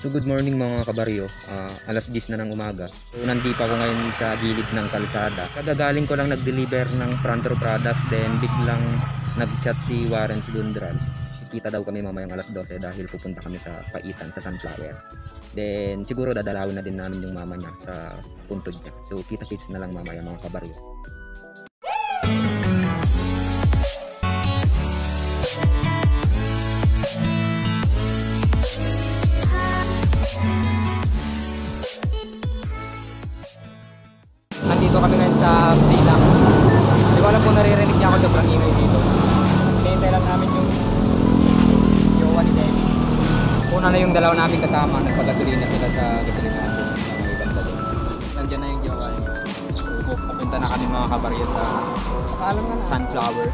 So good morning mga kabaryo, alas 10 na ng umaga. So nandito ako ngayon sa gilid ng kalsada. Kagagaling ko lang nag-deliver ng Frontier products, then biglang nag-chat si Warren Dundral. Kita daw kami mamayang alas 12 dahil pupunta kami sa Paitan sa Sunflower. Then siguro dadalawin na din namin yung mama niya sa puntod niya. So kita-kits na lang mamaya mga kabaryo. Nandito kami ngayon sa Silang. Hindi ko alam kung naririnig niya ako, sobrang ingay dito. Hinihintay lang namin yung jowa ni Debbie. Una na yung dalawa namin kasama, nagpagasolina sila sa gasolina. Nandiyan na yung jowa niya. So, papunta na kami mga kabaryo sa Sunflower.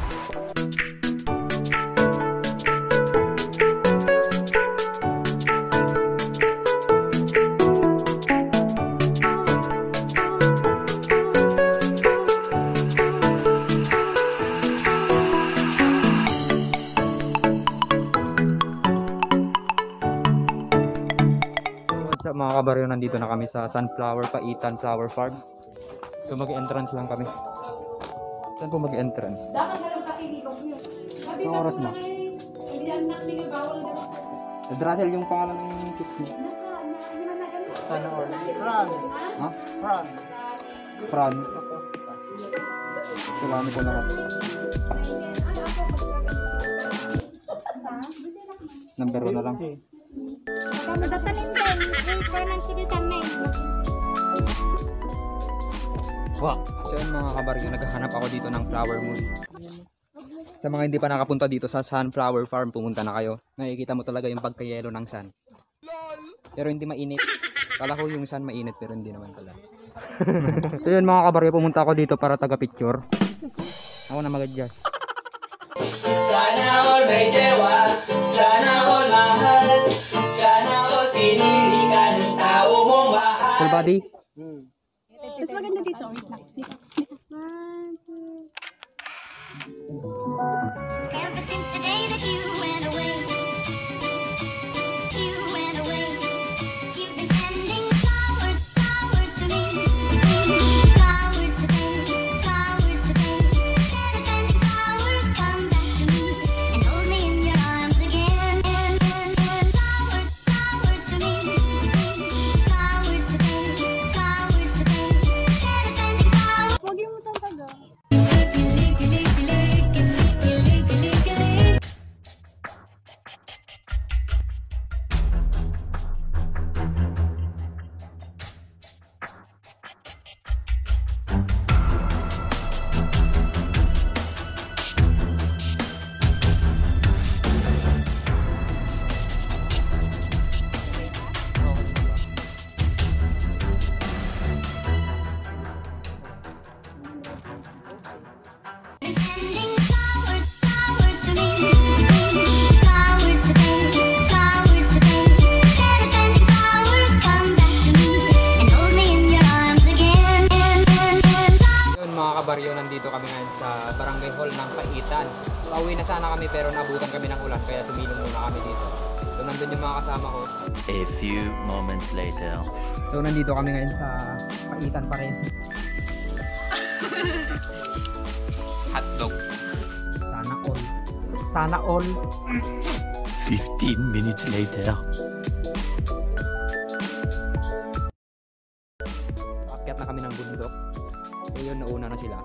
Mga kabaryo, nandito na kami sa Sunflower Paitan Flower Farm. So mag-entrance lang kami. Saan po mag-entrance? Anong oras na? Russell yung pangalan ng kiss mo. Sana or Fran. Ha? Fran. Fran. Salami ko na ito. Number 1 na lang. Wow. So yun mga kabaryo, naghahanap ako dito ng flower moon. Sa mga hindi pa nakapunta dito sa Sunflower Farm, pumunta na kayo. Nakikita mo talaga yung pagkayelo ng sun. Pero hindi mainit. Kala ko yung sun mainit pero hindi naman pala. So yun mga kabaryo, pumunta ako dito para taga-picture. Ako na mag-adjust. Sana all may dewa, sana all mahal, sana all pinili ka ng tao mong mahal. Full body? Mas maganda dito. Wait lang. Dito. Ever since the day that you went away, you've been sending flowers, flowers to me, flowers today, instead of sending flowers, come back to me and hold me in your arms again. Flowers, flowers to me, flowers today, instead of sending flowers. Huwag yung mataga. Baryo, nandito kami ngayon sa Barangay Hall ng Paitan. Pauwi na sana kami pero nabutan kami ng ulan kaya sumilong muna kami dito. So nandun yung mga kasama ko. A few moments later. So nandito kami ngayon sa Paitan pa rin. Hotdog. Sana all. Sana all. 15 minutes later. Akyat na kami ng bundok. Ayun, nauna na sila.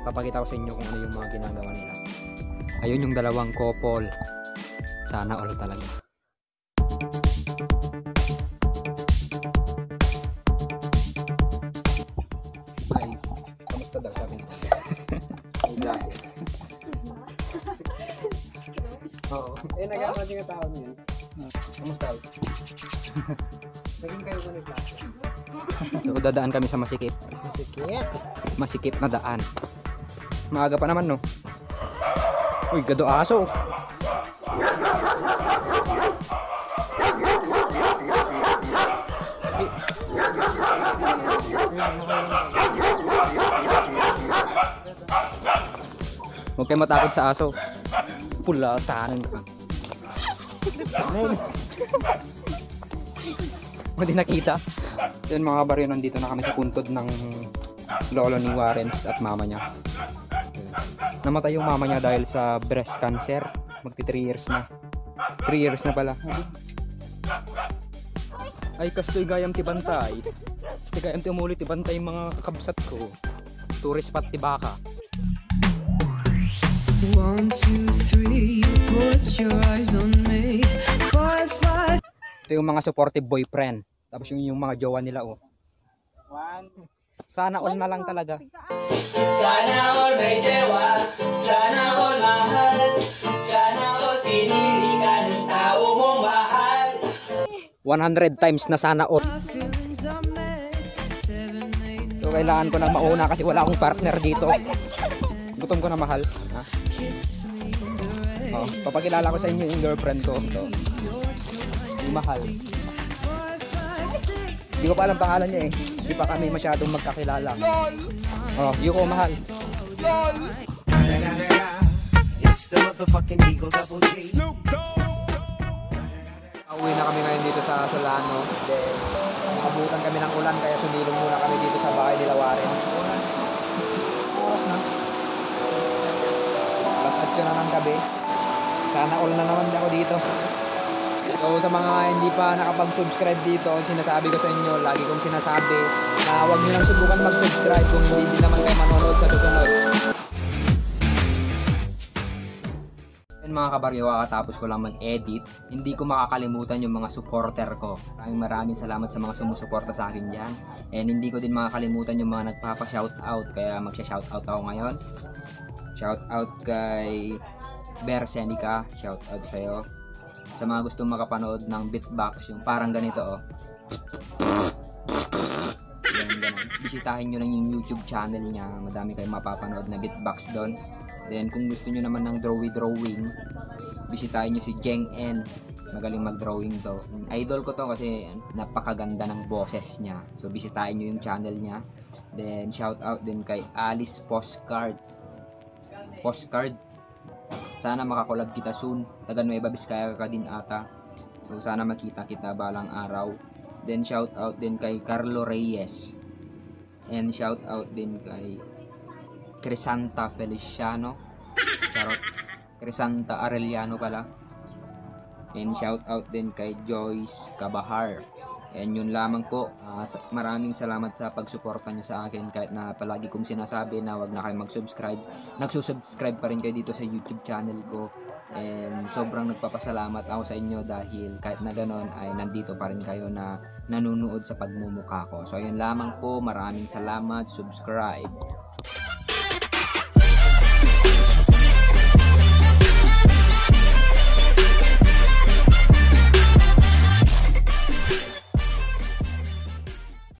Papakita ko sa inyo kung ano yung mga ginagawa nila. Ayun yung dalawang couple. Sana all talaga. Ay, kamusta daw sabi niya? Ay, klase. Oo. Eh, nagkakaroon din ang tao niyan. Kamusta? Naging kayo mo nag-klase. So, dadaan kami sa masikip. Masikip. Masikip na daan. Maaga pa naman, no? Uy, gado aso. Huwag kayo matakot sa aso. Pula, tahanan ka. Hindi nakita. Yun mga kabaryo, nandito na kami sa puntod ng lolo ni Warrens at mama niya. Namatay yung mama niya dahil sa breast cancer. Magti 3 years na. 3 years na pala. Ay, kastoy gayam ti bantay. Kastoy gayam ti umulit ti bantay mga kabsat ko. Tourist spot ti baka. 1, 2, 3, you put your eyes on me. 5, 5. Ito yung mga supportive boyfriend. Tapos yung mga jowa nila, oh. Sana all na lang talaga. Sana all may jewa, sana all mahal, sana all pinili ka ng tao mong mahal. 100 times na sana all. My feelings are mixed. 7, 8, So, kailangan ko na mauna kasi wala akong partner dito. Gutom ko na, mahal. Ha? kiss me in the rain. Oh, papakilala ko sa inyo yung girlfriend ko. Ito. Yung mahal. 5, 5, 6. Hindi ko pa alam pangalan niya eh. Hindi pa kami masyadong magkakilala. Oh, Yuko, mahal. Pauwi na kami ngayon dito sa Solano. Then, nakabutan kami ng ulan kaya sumilong muna kami dito sa bahay nila Warrens. Oras na. Alas 8 na ng gabi. Sana all na naman ako dito. So sa mga hindi pa nakapag-subscribe dito, sinasabi ko sa inyo, lagi kong sinasabi na huwag nyo lang subukan mag-subscribe kung hindi naman kayo manonood sa susunod. And mga kabaryo, kakatapos ko lang mag-edit, hindi ko makakalimutan yung mga supporter ko. Maraming salamat sa mga sumusuporta sa akin dyan. And hindi ko din makakalimutan yung mga nagpapa-shoutout, kaya magsha-shoutout ako ngayon. Shoutout kay Bersenica, shoutout sa'yo. Sa mga gustong makapanood ng beatbox, yung parang ganito, oh. Ganun. Bisitahin nyo lang yung YouTube channel niya. Madami kayong mapapanood na beatbox doon. Then kung gusto nyo naman ng drawing, bisitahin nyo si Jeng N. Magaling mag-drawing to. Idol ko to kasi napakaganda ng boses niya. So bisitahin nyo yung channel niya. Then shout out din kay Alice Postcard. Sana makakolab kita soon. Taga Nueva Vizcaya ka din ata. So sana makita kita balang araw. Then shout out din kay Carlo Reyes. And shout out din kay Crisanta Feliciano. Charot. Crisanta Arellano pala. And shout out din kay Joyce Cabahar. And yun lamang po. Maraming salamat sa pagsuporta nyo sa akin. Kahit na palagi kong sinasabi na wag na kayo mag-subscribe. Nagsusubscribe pa rin kayo dito sa YouTube channel ko. And sobrang nagpapasalamat ako sa inyo dahil kahit na ganon ay nandito pa rin kayo na nanunood sa pagmumukha ko. So yun lamang po. Maraming salamat. Subscribe.